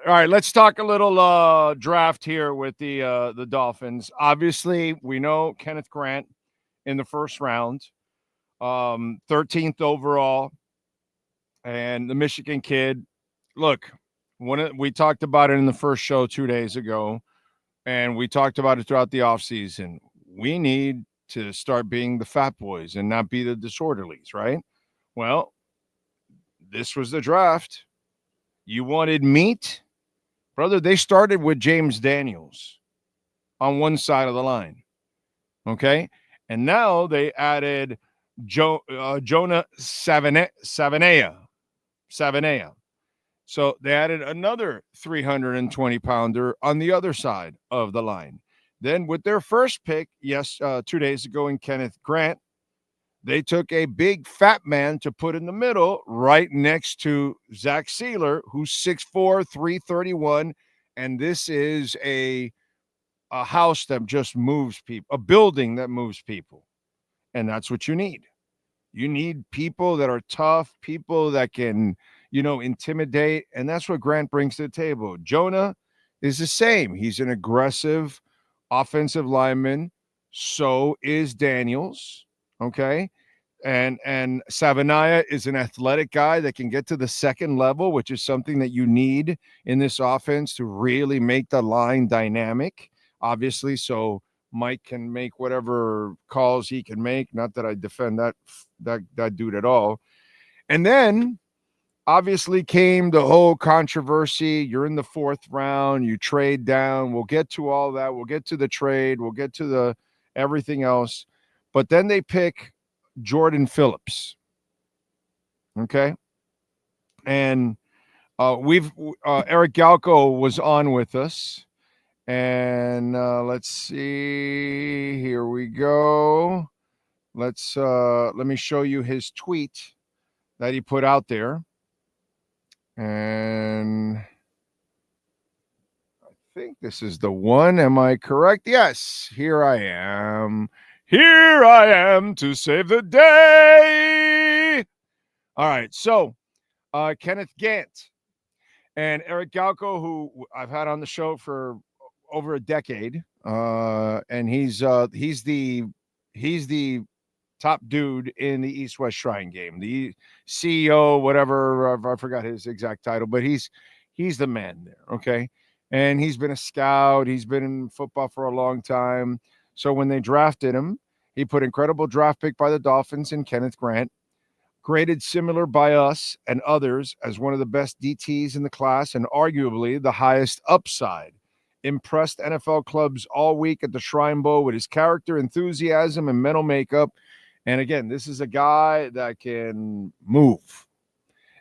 All right, let's talk a little draft here with the Dolphins. Obviously, we know Kenneth Grant in the first round, 13th overall, and the Michigan kid. Look, we talked about it in the first show 2 days ago, and we talked about it throughout the offseason. We need to start being the fat boys and not be the disorderlies, right? Well, this was the draft. You wanted meat? Brother, they started with James Daniels on one side of the line. Okay. And now they added Jonah Savanea. Savanea. So they added another 320 pounder on the other side of the line. Then with their first pick, 2 days ago in Kenneth Grant, they took a big fat man to put in the middle right next to Zach Sealer, who's 6'4", 331. And this is a house that just moves people, a building that moves people. And that's what you need. You need people that are tough, people that can, intimidate. And that's what Grant brings to the table. Jonah is the same. He's an aggressive offensive lineman. So is Daniels. Okay. And Savanaya is an athletic guy that can get to the second level, which is something that you need in this offense to really make the line dynamic, obviously. So Mike can make whatever calls he can make. Not that I defend that dude at all. And then obviously came the whole controversy. You're in the fourth round, you trade down. We'll get to all that. We'll get to the trade. We'll get to the everything else. But then they pick Jordan Phillips. Okay. And Eric Galco was on with us. And let's see. Here we go. Let me show you his tweet that he put out there. And I think this is the one. Am I correct? Yes. Here I am. Here I am to save the day. All right. So, Kenneth Gant and Eric Galco, who I've had on the show for over a decade, and he's the top dude in the East West Shrine game, the CEO, whatever. I forgot his exact title, but he's the man there. Okay, and he's been a scout. He's been in football for a long time. So when they drafted him, he put incredible draft pick by the Dolphins in Kenneth Grant. Graded similar by us and others as one of the best DTs in the class and arguably the highest upside. Impressed NFL clubs all week at the Shrine Bowl with his character, enthusiasm, and mental makeup. And again, this is a guy that can move.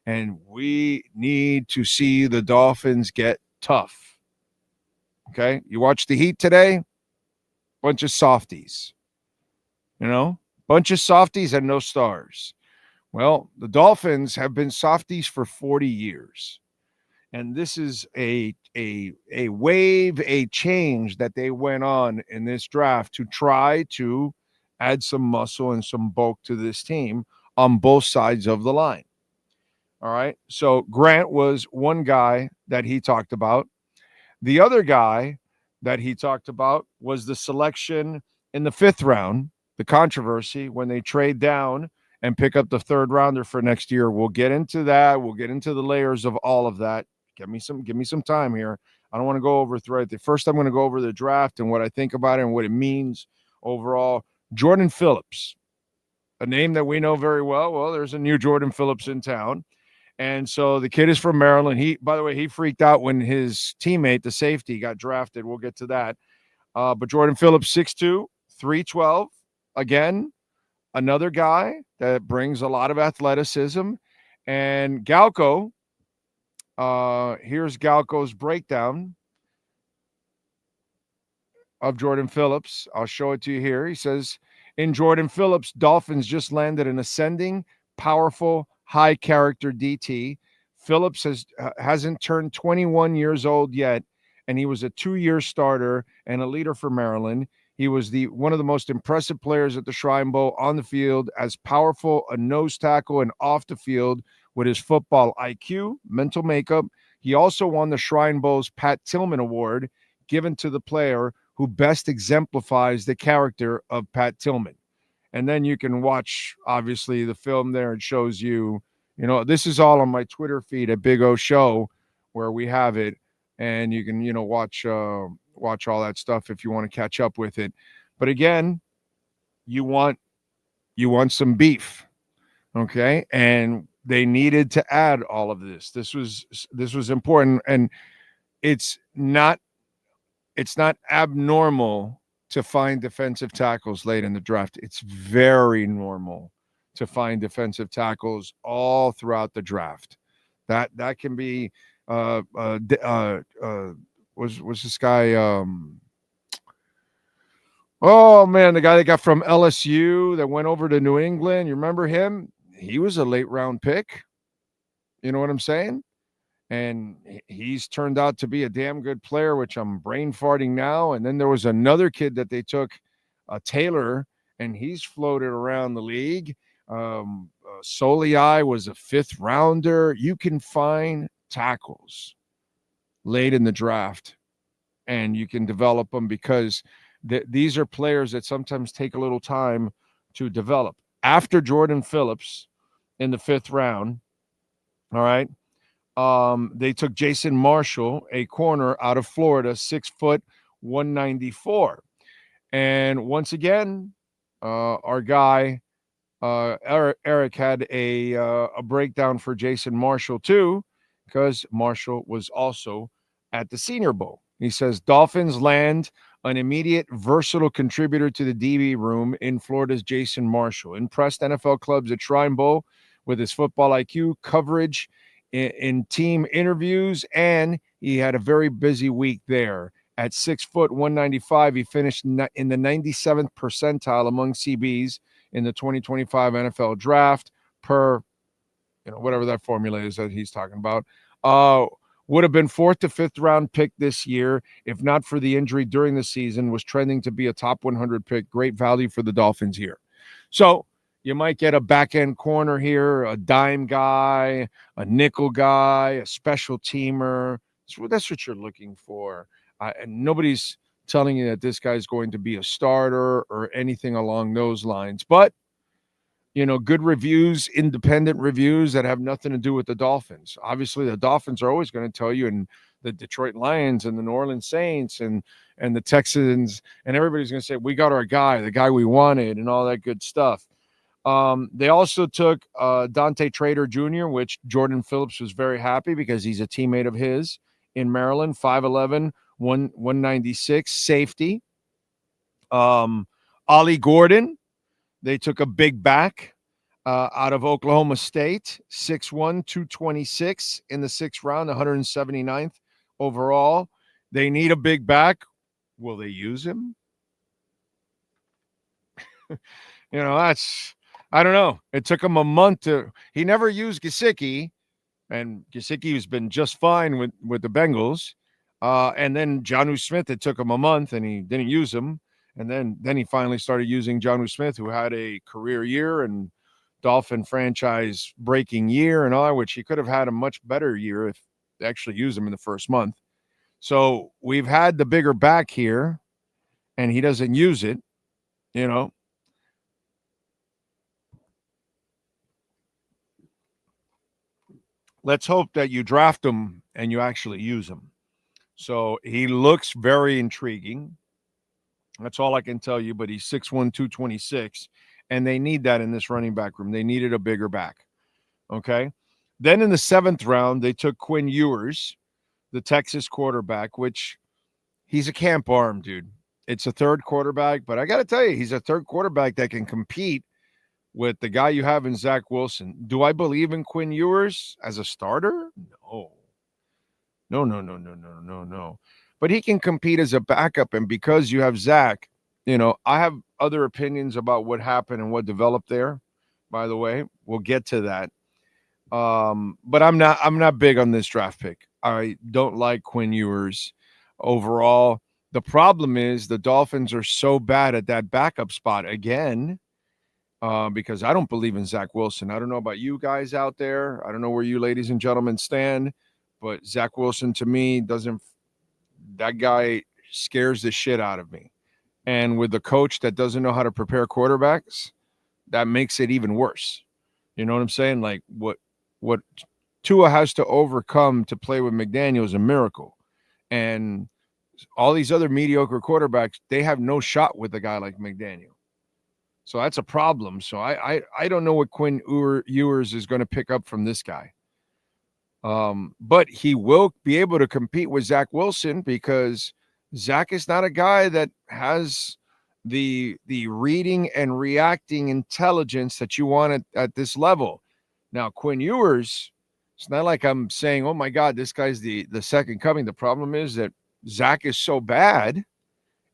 And we need to see the Dolphins get tough. Okay? You watch the Heat today? Bunch of softies. Bunch of softies and no stars. Well, the Dolphins have been softies for 40 years. And this is a wave, a change that they went on in this draft to try to add some muscle and some bulk to this team on both sides of the line. All right. So Grant was one guy that he talked about. The other guy that he talked about was the selection in the fifth round, the controversy when they trade down and pick up the third rounder for next year. We'll get into that. We'll get into the layers of all of that. Give me some time here. I don't want to go over through it. First, I'm going to go over the draft and what I think about it and what it means overall. Jordan Phillips, a name that we know very well. Well, there's a new Jordan Phillips in town. And so the kid is from Maryland. By the way, he freaked out when his teammate, the safety, got drafted. We'll get to that. But Jordan Phillips, 6'2", 312. Again, another guy that brings a lot of athleticism. And Galco, here's Galco's breakdown of Jordan Phillips. I'll show it to you here. He says, in Jordan Phillips, Dolphins just landed an ascending, powerful, high-character DT. Phillips hasn't turned 21 years old yet, and he was a 2-year starter and a leader for Maryland. He was one of the most impressive players at the Shrine Bowl on the field, as powerful a nose tackle and off the field with his football IQ, mental makeup, He also won the Shrine Bowl's Pat Tillman Award, given to the player who best exemplifies the character of Pat Tillman. And then you can watch, obviously, the film there. It shows you, this is all on my Twitter feed at Big O Show, where we have it, and you can, watch all that stuff if you want to catch up with it. But again, you want some beef, okay? And they needed to add all of this. This was important, and it's not abnormal to find defensive tackles late in the draft. It's very normal to find defensive tackles all throughout the draft. That can be was this guy oh man, the guy that got from LSU that went over to New England. You remember him? He was a late round pick. You know what I'm saying? And he's turned out to be a damn good player, which I'm brain farting now. And then there was another kid that they took, Taylor, and he's floated around the league. Soliai was a 5th rounder. You can find tackles late in the draft, and you can develop them because these are players that sometimes take a little time to develop. After Jordan Phillips in the 5th round, all right, they took Jason Marshall, a corner out of Florida, 6 foot, 194. And once again, our guy, Eric had a breakdown for Jason Marshall too, because Marshall was also at the Senior Bowl. He says, Dolphins land an immediate versatile contributor to the DB room in Florida's Jason Marshall. Impressed NFL clubs at Shrine Bowl with his football IQ, coverage in team interviews, and he had a very busy week there. At 6 foot 195, he finished in the 97th percentile among CBs in the 2025 NFL draft per, whatever that formula is that he's talking about. Would have been 4th to 5th round pick this year if not for the injury during the season. Was trending to be a top 100 pick. Great value for the Dolphins here. So you might get a back-end corner here, a dime guy, a nickel guy, a special teamer. So that's what you're looking for. And nobody's telling you that this guy's going to be a starter or anything along those lines. But, good reviews, independent reviews that have nothing to do with the Dolphins. Obviously, the Dolphins are always going to tell you, and the Detroit Lions and the New Orleans Saints and the Texans, and everybody's going to say, we got our guy, the guy we wanted, and all that good stuff. They also took Dante Trader Jr., which Jordan Phillips was very happy because he's a teammate of his in Maryland, 5'11", 196, safety. Ollie Gordon, they took a big back out of Oklahoma State, 6'1", 226 in the 6th round, 179th overall. They need a big back. Will they use him? I don't know. It took him a month he never used Gesicki, and Gesicki has been just fine with the Bengals. And then Jonnu Smith, it took him a month, and he didn't use him. And then he finally started using Jonnu Smith, who had a career year and Dolphin franchise breaking year and all, which he could have had a much better year if they actually used him in the first month. So we've had the bigger back here, and he doesn't use it, Let's hope that you draft him and you actually use him. So he looks very intriguing. That's all I can tell you, but he's 6'1", 226, and they need that in this running back room. They needed a bigger back, okay? Then in the 7th round, they took Quinn Ewers, the Texas quarterback, which he's a camp arm, dude. It's a 3rd quarterback, but I got to tell you, he's a 3rd quarterback that can compete with the guy you have in Zach Wilson. Do I believe in Quinn Ewers as a starter? No. But he can compete as a backup, and because you have Zach, I have other opinions about what happened and what developed there. By the way, we'll get to that. But I'm not big on this draft pick. I don't like Quinn Ewers overall. The problem is the Dolphins are so bad at that backup spot again, because I don't believe in Zach Wilson. I don't know about you guys out there. I don't know where you ladies and gentlemen stand, but Zach Wilson to me that guy scares the shit out of me. And with the coach that doesn't know how to prepare quarterbacks, that makes it even worse. You know what I'm saying? Like what Tua has to overcome to play with McDaniel is a miracle. And all these other mediocre quarterbacks, they have no shot with a guy like McDaniel. So that's a problem. So I don't know what Quinn Ewers is going to pick up from this guy. But he will be able to compete with Zach Wilson because Zach is not a guy that has the reading and reacting intelligence that you want at this level. Now, Quinn Ewers, it's not like I'm saying, oh my God, this guy's the second coming. The problem is that Zach is so bad.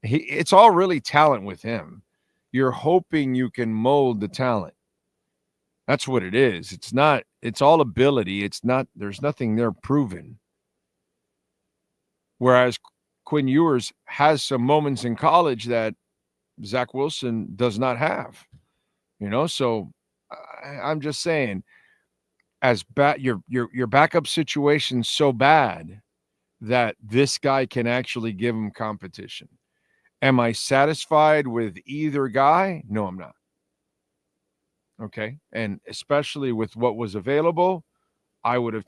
It's all really talent with him. You're hoping you can mold the talent. That's what it is. It's all ability. There's nothing there proven. Whereas Quinn Ewers has some moments in college that Zach Wilson does not have, so I'm just saying, as bad your backup situation's so bad that this guy can actually give him competition. Am I satisfied with either guy? No, I'm not. Okay. And especially with what was available, I would have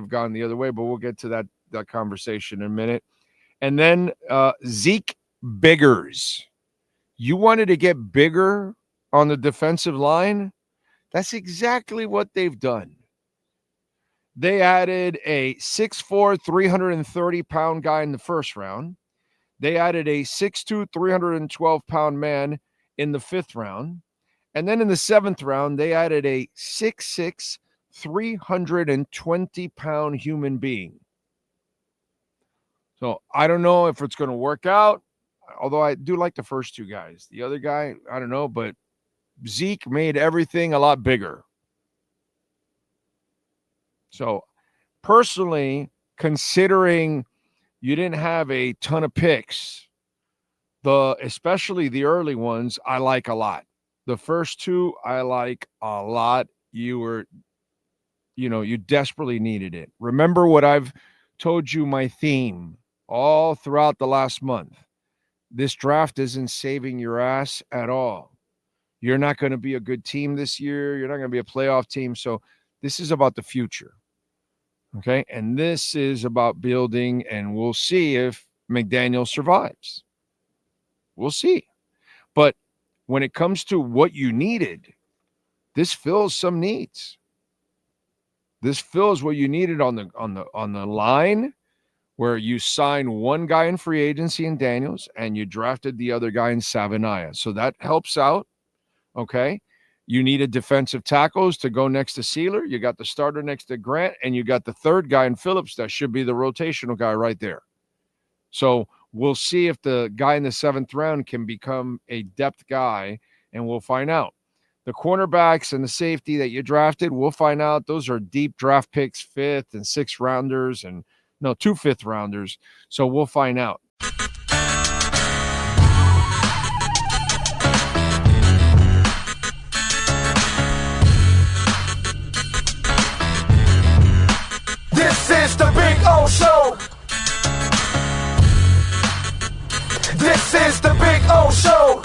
gone the other way, but we'll get to that conversation in a minute. And then Zeke Biggers. You wanted to get bigger on the defensive line? That's exactly what they've done. They added a 6'4", 330-pound guy in the first round. They added a 6'2", 312-pound man in the fifth round. And then in the seventh round, they added a 6'6", 320-pound human being. So I don't know if it's going to work out, although I do like the first two guys. The other guy, I don't know, but Zeke made everything a lot bigger. So personally, considering you didn't have a ton of picks, especially the early ones, I like a lot. The first two, I like a lot. You desperately needed it. Remember what I've told you, my theme all throughout the last month. This draft isn't saving your ass at all. You're not going to be a good team this year. You're not going to be a playoff team. So this is about the future. Okay. And this is about building, and we'll see if McDaniel survives. We'll see. But when it comes to what you needed, this fills some needs. This fills what you needed on the line, where you signed one guy in free agency in Daniels and you drafted the other guy in Savanaya. So that helps out. Okay. You needed defensive tackles to go next to Sealer. You got the starter next to Grant, and you got the third guy in Phillips that should be the rotational guy right there. So we'll see if the guy in the seventh round can become a depth guy, and we'll find out. The cornerbacks and the safety that you drafted, we'll find out. Those are deep draft picks, fifth and sixth rounders, and no, 2 fifth rounders. So we'll find out. This is the Big O Show. This is the Big O Show.